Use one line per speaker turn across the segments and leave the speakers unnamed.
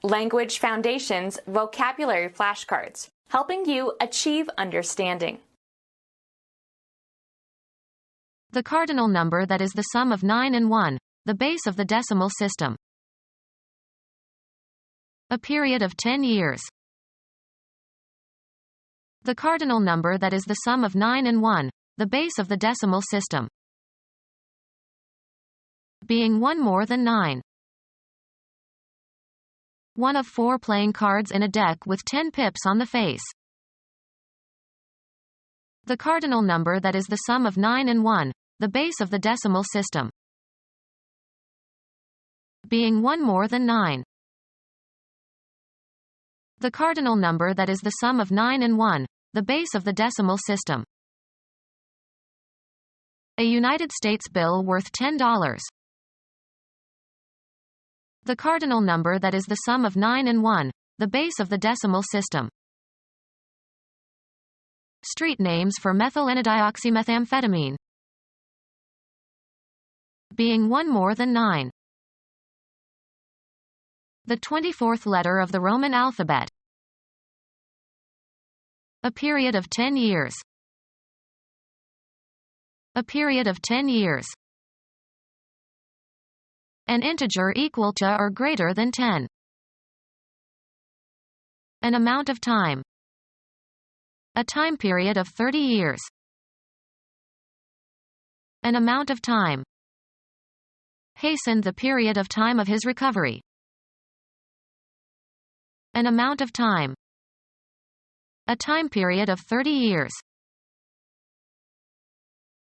Language Foundations Vocabulary Flashcards, helping you achieve understanding.
The cardinal number that is the sum of 9 and 1, the base of the decimal system. A period of 10 years. The cardinal number that is the sum of 9 and 1, the base of the decimal system. Being one more than 9. One of 4 playing cards in a deck with 10 pips on the face. The cardinal number that is the sum of 9 and 1, the base of the decimal system. Being one more than 9. The cardinal number that is the sum of 9 and 1, the base of the decimal system. A United States bill worth $10. The cardinal number that is the sum of 9 and 1, the base of the decimal system. Street names for methyl-N-dioxymethamphetamine. Being one more than 9. The 24th letter of the Roman alphabet. A period of 10 years. A period of 10 years. An integer equal to or greater than 10. An amount of time. A time period of 30 years. An amount of time. Hastened the period of time of his recovery. An amount of time. A time period of 30 years.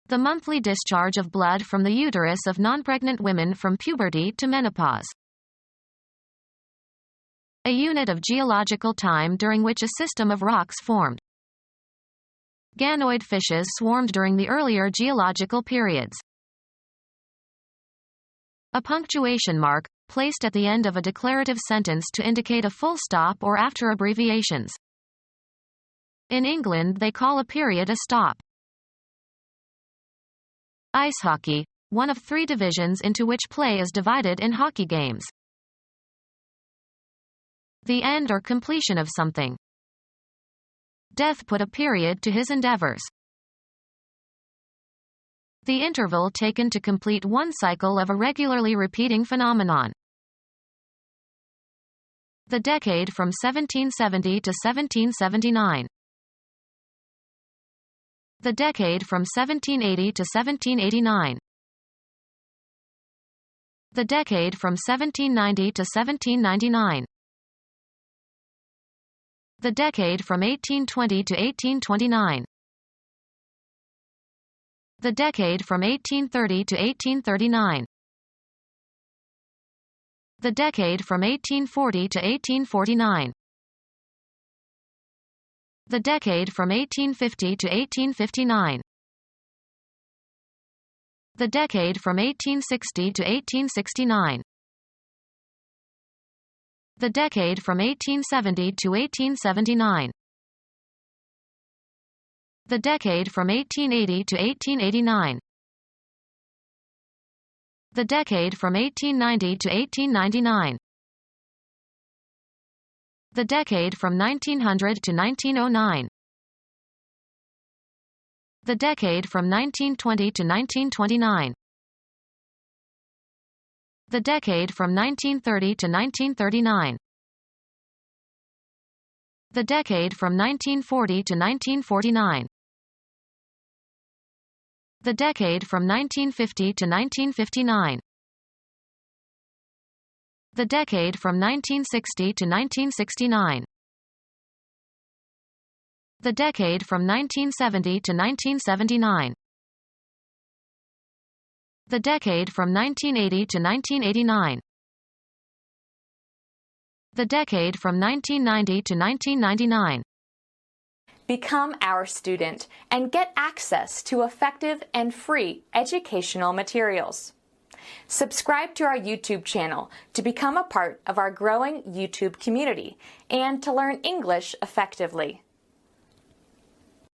The monthly discharge of blood from the uterus of non-pregnant women from puberty to menopause. A unit of geological time during which a system of rocks formed. Ganoid fishes swarmed during the earlier geological periods. A punctuation mark, placed at the end of a declarative sentence to indicate a full stop or after abbreviations. In England they call a period a stop. Ice hockey, one of 3 divisions into which play is divided in hockey games. The end or completion of something. Death put a period to his endeavors. The interval taken to complete one cycle of a regularly repeating phenomenon. The decade from 1770 to 1779. The decade from 1780 to 1789. The decade from 1790 to 1799. The decade from 1820 to 1829. The decade from 1830 to 1839. The decade from 1840 to 1849. The decade from 1850 to 1859. The decade from 1860 to 1869. The decade from 1870 to 1879. The decade from 1880 to 1889. The decade from 1890 to 1899. The decade from 1900 to 1909. The decade from 1920 to 1929. The decade from 1930 to 1939. The decade from 1940 to 1949. The decade from 1950 to 1959. The decade from 1960 to 1969. The decade from 1970 to 1979. The decade from 1980 to 1989. The decade from 1990 to 1999.
Become our student and get access to effective and free educational materials. Subscribe to our YouTube channel to become a part of our growing YouTube community and to learn English effectively.